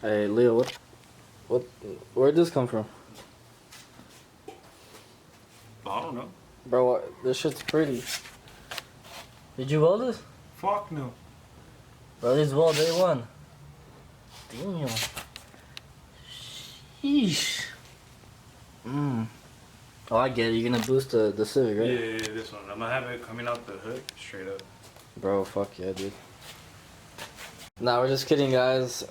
Hey Leo, where'd this come from? I don't know. Bro, this shit's pretty. Did you weld this? Fuck no. Bro, this weld day one. Damn. Sheesh. Oh, I get it. You're gonna boost the Civic, right? Yeah, this one. I'm gonna have it coming out the hood straight up. Bro, fuck yeah, dude. Nah, we're just kidding, guys.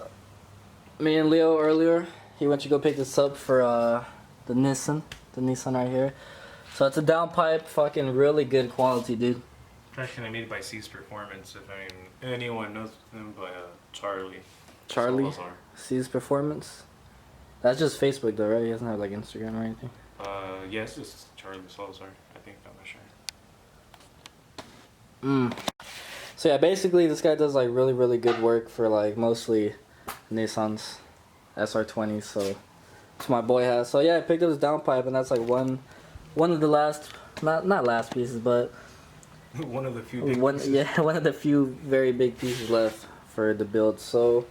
Me and Leo earlier, he went to go pick this up for the Nissan right here. So it's a downpipe, fucking really good quality, dude. Actually made by C's Performance, if anyone knows him by Charlie. Charlie? Salazar. C's Performance? That's just Facebook though, right? He doesn't have like Instagram or anything? Yeah, it's just Charlie Salazar, I think, I'm not sure. So yeah, basically this guy does like really good work for like mostly Nissans, SR20s, so it's my boy has. So yeah, I picked up this downpipe and that's like one of the last, not last pieces, but one of the few big pieces. Yeah, one of the few very big pieces left for the build. So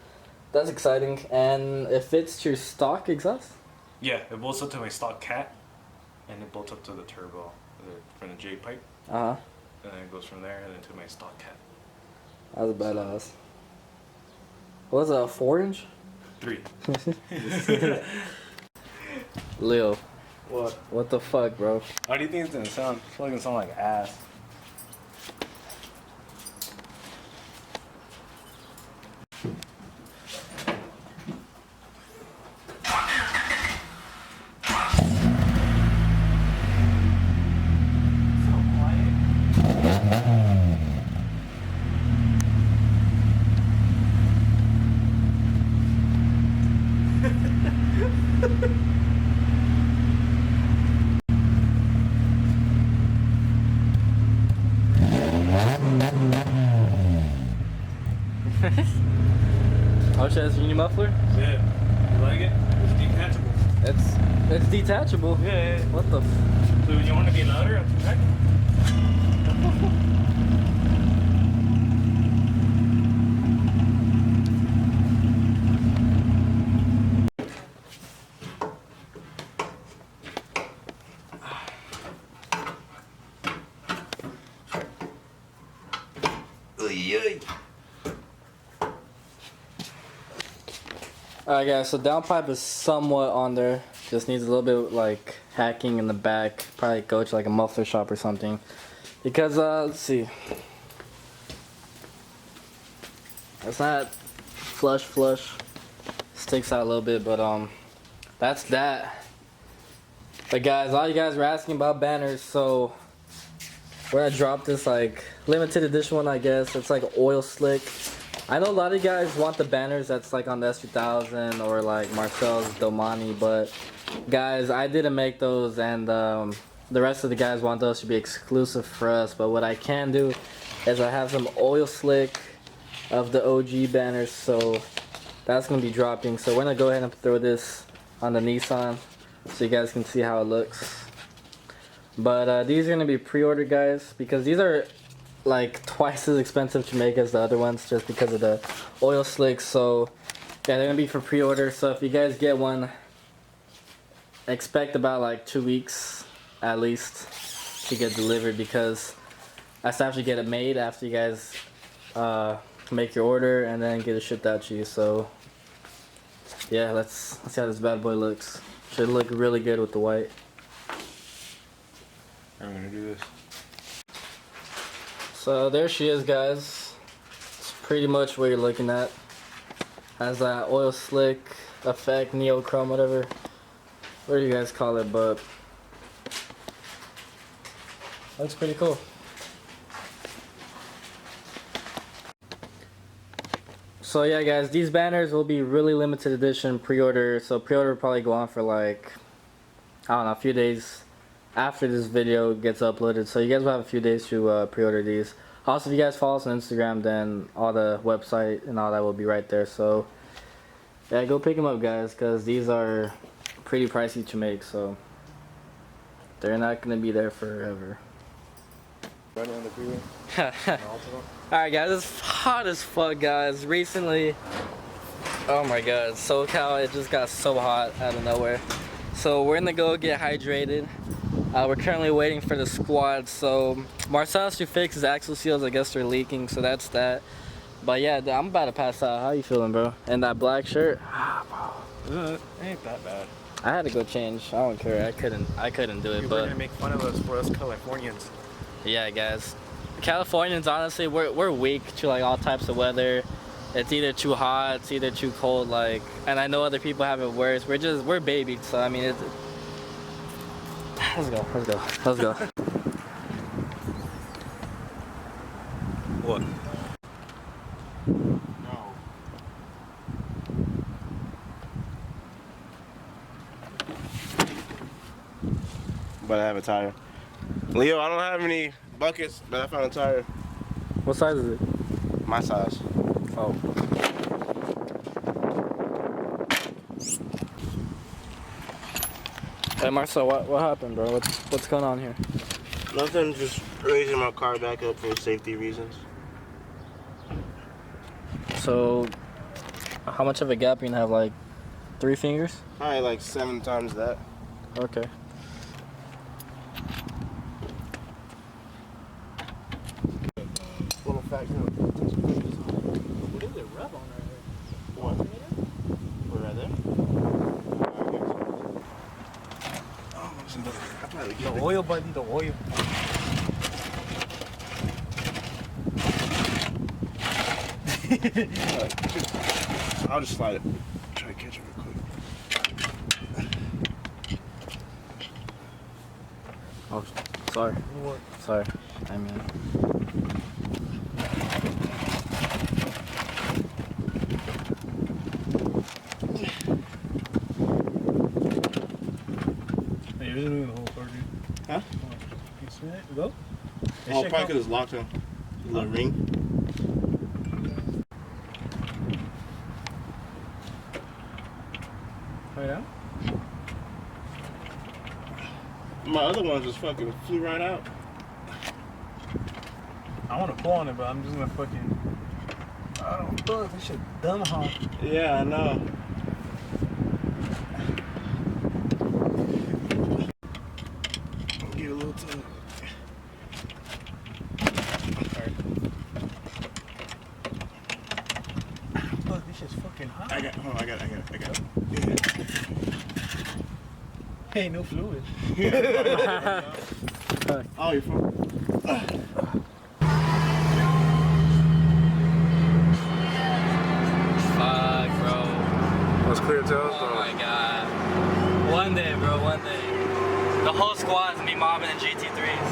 that's exciting, and it fits to your stock exhaust. Yeah, it bolts up to my stock cat, and it bolts up to the turbo from the J pipe. And then it goes from there and then to my stock cat. That was badass. What was it, a 4-inch? 3. Leo. What? What the fuck, bro? How do you think it's gonna sound? It's probably gonna sound like ass. Oh shit, that's your new muffler? Yeah. You like it? It's detachable. It's detachable? Yeah. What the So you want to be louder at the track? Alright guys, so downpipe is somewhat on there. Just needs a little bit like hacking in the back. Probably go to like a muffler shop or something. Because let's see. It's not flush. Sticks out a little bit, but that's that. But guys, all you guys were asking about banners, so we're gonna drop this like limited edition one, I guess. It's like oil slick. I know a lot of you guys want the banners that's like on the S2000 or like Marcel's Domani, but guys, I didn't make those, and the rest of the guys want those to be exclusive for us. But what I can do is I have some oil slick of the OG banners, so that's gonna be dropping. So we're gonna go ahead and throw this on the Nissan so you guys can see how it looks. But these are gonna be pre-ordered, guys, because these are like twice as expensive to make as the other ones just because of the oil slicks. So yeah, they're gonna be for pre-order. So if you guys get one, expect about like 2 weeks at least to get delivered, because I have to actually get it made after you guys make your order and then get it shipped out to you. So yeah, let's see how this bad boy looks. Should look really good with the white. I'm gonna do this. So there she is, guys. It's pretty much what you're looking at. Has that oil slick effect, neochrome, whatever do you guys call it, but looks pretty cool. So yeah guys, these banners will be really limited edition pre-order. So pre-order will probably go on for like, I don't know, a few days after this video gets uploaded. So you guys will have a few days to pre-order these. Also, if you guys follow us on Instagram, then all the website and all that will be right there. So yeah, go pick them up, guys, because these are pretty pricey to make, so they're not gonna be there forever. Running on the freeway. Alright guys, it's hot as fuck, guys. Recently Oh my god, SoCal, it just got so hot out of nowhere. So we're gonna go get hydrated. We're currently waiting for the squad. So Marcel should fix his axle seals. I guess they're leaking, so that's that. But yeah, I'm about to pass out. How you feeling, bro? And that black shirt? It ain't that bad. I had to go change. I don't care. I couldn't do it. People but are gonna make fun of us for us Californians. yeah, guys. Californians, honestly, we're weak to like all types of weather. It's either too hot, it's either too cold. Like, and I know other people have it worse. We're babies. So I mean, it's. Let's go. What? No. But I have a tire. Leo, I don't have any buckets, but I found a tire. What size is it? My size. Oh. Hey Marcel, what happened, bro? What's going on here? Nothing, just raising my car back up for safety reasons. So, how much of a gap you gonna have? Like 3 fingers? Probably like 7 times that. Okay. Little fact note. What is it? Rub on right here. What? We're right there? Oh, I probably The oil, buddy, the oil. I'll just slide it. Try to catch it real quick. Oh, sorry. What? Sorry. I mean. Hey, you're doing the whole car, dude. Huh? You spin it? Go. Oh, probably because it's locked on. The little ring. Right now? My other one just fucking flew right out. I want to pull on it, but I'm just gonna fucking. I don't know if this shit dumb hot. Yeah, I know. Give it a little tug. Fuck, this shit's fucking hot. I got it. Yeah. Hey, no fluid. Oh, you're fine. Fuck, bro. Let's clear tails. Oh my god. One day, bro. One day. The whole squad's me mobbing in GT3s.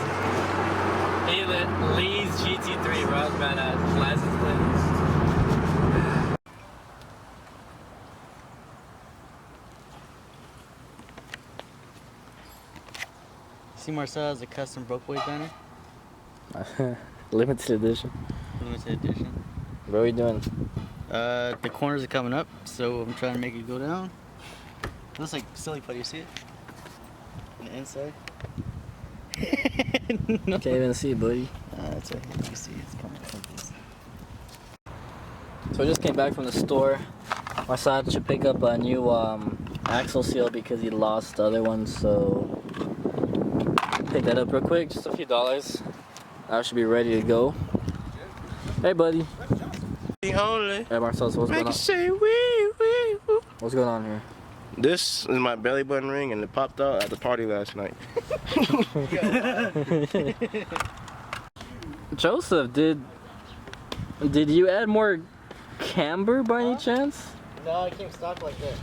Lee's GT3, bro. That's badass. License plate. See Marcel has a custom broke boy banner, Limited edition. limited edition. What are we doing? The corners are coming up, so I'm trying to make it go down. It looks like silly putty, you see it? On the inside. No. Can't even see, buddy. That's right here. You see it's coming up like this. So I just came back from the store. Marcel had to pick up a new axle seal because he lost the other one, so pick that up real quick, just a few dollars. I should be ready to go. Hey, buddy. Only. Hey, Marcel, so what's Make going it on? say wee wee. Woo. What's going on here? This is my belly button ring, and it popped out at the party last night. Joseph, did you add more camber by any chance? No, I came stock like that.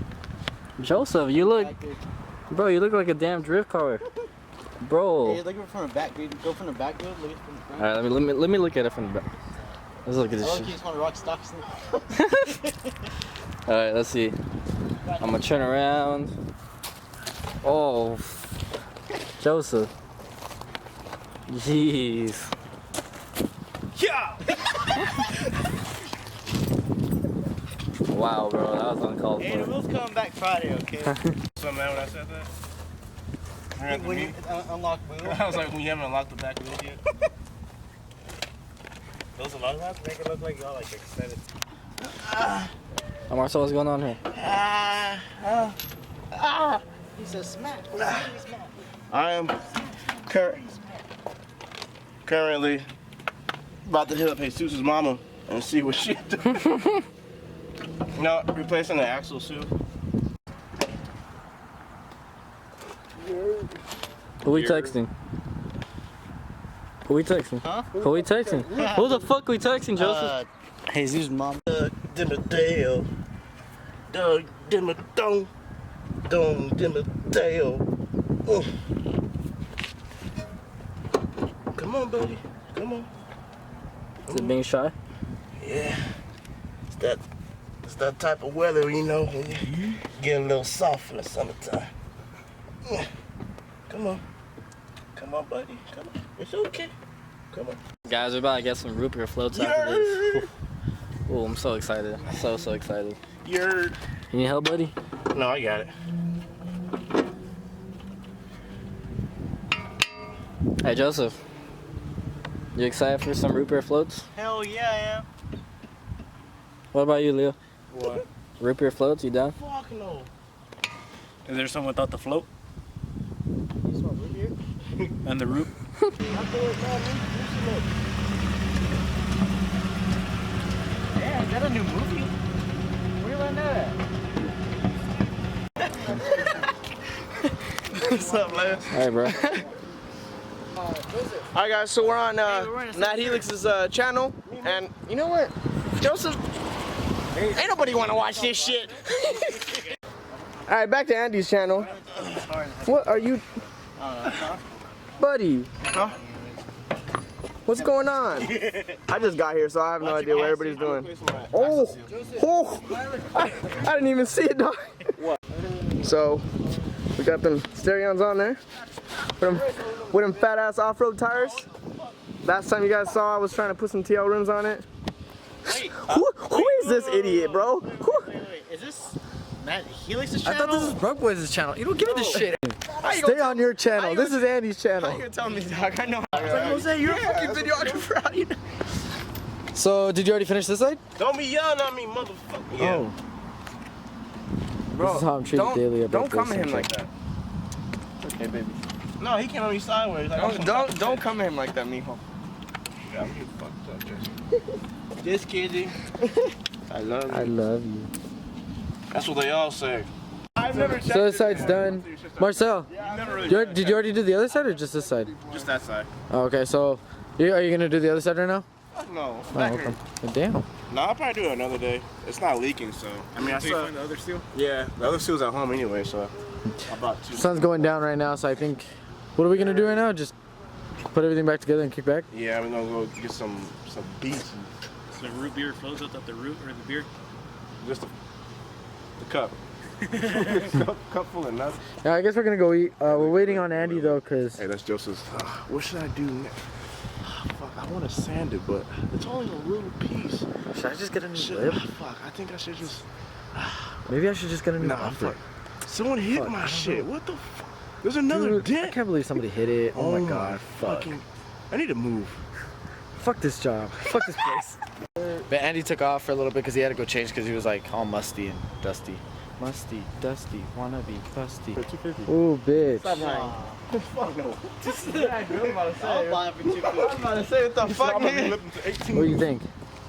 Joseph, you look, bro, you look like a damn drift car, bro. Hey, look at it from the back, dude. Go from the back, dude. Look at it from the front. All right, let me look at it from the back. Let's look at this I shit. you just want to rock stocks. All right, let's see. I'm gonna turn around. Oh, Joseph. Jeez. Yeah. Wow, bro, that was uncalled Hey, the for. wheel's coming back Friday, okay? So man, when I said that, When you unlock wheel. I was like, when you haven't unlocked the back wheel yet. Those alarm lights make it look like y'all like extended. Oh, Marcel, what's going on here? He says smack. I am currently about to hit up Jesus' mama and see what she does. No, replacing the axle suit. Who we texting? Who we texting? Huh? Who we texting? Who the fuck we texting, Joseph? Jesus' mom. Doug Dimmadale. Doug Dimmadale. Doug Dimmadale. Come on, buddy. Come on. Is it being shy? Yeah. It's that type of weather, you know, when you get a little soft in the summertime. Come on. Come on, buddy. Come on. It's okay. Come on. Guys, we're about to get some root beer floats after this. Oh, I'm so excited. So excited. You're... You need help, buddy? No, I got it. Hey, Joseph. You excited for some root beer floats? Hell yeah, I am. What about you, Leo? What? Root beer floats, you down? Fuck no. Is there some without the float You smell root beer? and the root? Yeah, is that a new movie? Where you learn that at? What's up, man? Alright, bro. Alright, guys, so we're on we're in a Matt Helix's channel, and you know what? Joseph, ain't nobody want to watch this shit. Alright, back to Andy's channel. What are you... Buddy, Huh? what's going on? I just got here, so I have no idea what everybody's doing. Oh, I didn't even see it, dog. So, we got them stereos on there. With them fat ass off-road tires. Last time you guys saw, I was trying to put some TL rims on it. Who is this idiot, bro? Wait, is this Matt Helix's channel? I thought this was Broke Boys' channel. You don't give me this shit. Stay Stay on your channel. This is Andy's How channel. you gonna tell me, dog? I know. Jose, you're a fucking videographer. How do you know? So, did you already finish this side? Don't be yelling at me, motherfucker. Yeah. Oh. Bro, This is how I'm treated daily at don't Broke come Boys at him like Central. that. Okay, baby. No, he came at me sideways. Like, don't come at him like that, mijo. Yeah, I'm getting fucked up, just kidding. I love you. I love you. That's what they all say. I've never checked So this side's done. Marcel, did you already do the other side or just this side? Just that side. Oh, okay, so are you gonna do the other side right now? No. Oh, okay. Oh, damn. No, I'll probably do it another day. It's not leaking, so. I mean, I saw the other steel? Yeah, the other seal's at home anyway, so. I bought two. Sun's going down right now, so I think. What are we gonna do right now? Just put everything back together and kick back? Yeah, I'm gonna go get some beets. So root beer flows without the root or the beer? Just the cup. cup full of nuts. Yeah, I guess we're gonna go eat. We're waiting on Andy though, cause Hey, that's Joseph's. What should I do next? Fuck, I want to sand it, but it's only a little piece. should I just get a new Shit, lip? fuck, I think I should just. Maybe I should just get a new Nah, bumper. fuck. Someone hit Fuck, I my don't shit. know. What the fuck? There's another Dude, I dent. can't believe somebody hit it. Oh, my god, fuck. Fucking, I need to move. Fuck this job. Fuck this place. But Andy took off for a little bit because he had to go change because he was like all musty and dusty. Musty, dusty, wanna be busty. Ooh, bitch. Stop lying. Fuck no. This is what I was about to say. I'll buy it for $250. I was about to say, what the fuck, man? What do you think?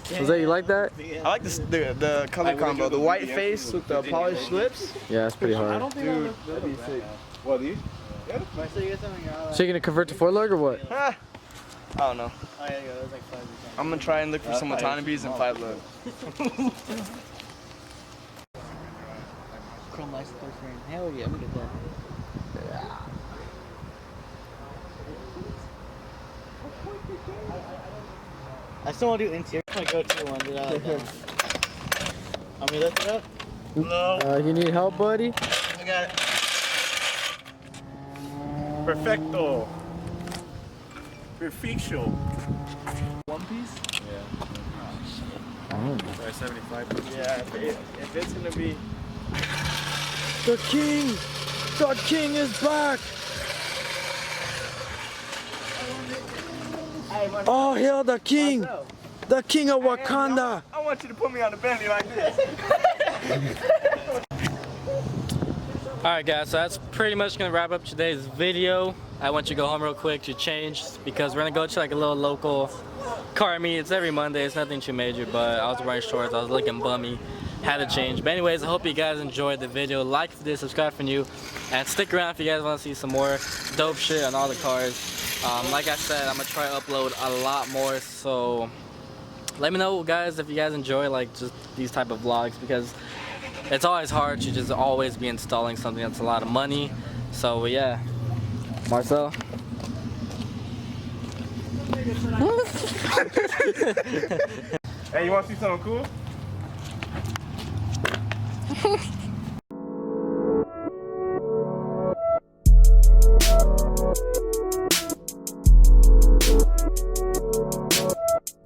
Jose, you like that? I like this, the color combo. The white face with the polished lips. Yeah, it's pretty hard. Dude, that'd be sick. What, these? So you're gonna convert to 4-lug or what? I don't know. Oh, yeah, there's like 5 I'm gonna try and look for some Watanabe's and 5-lug. Chrome license plate frame. Hell yeah, I'm gonna get that. I still want to do interior. That's my go-to one. Dude. I'm gonna lift it up. No, You need help, buddy? I got it. Perfecto. Perfecto. One piece? Oh. Try 75. Yeah, if it's gonna be. The king! The king is back! Oh, hail the king! The king of Wakanda! I want you to put me on the Bentley like this. Alright guys, so that's pretty much gonna wrap up today's video. I want you to go home real quick to change because we're gonna go to like a little local car meet. It's every Monday, it's nothing too major, but I was wearing shorts, I was looking bummy, had to change. But anyways, I hope you guys enjoyed the video. Like if you did, subscribe if you're new, and stick around if you guys want to see some more dope shit on all the cars. Like I said, I'm gonna try to upload a lot more, so let me know guys if you guys enjoy like just these type of vlogs, because it's always hard to just always be installing something that's a lot of money. So yeah, Marcel. Hey, you want to see something cool?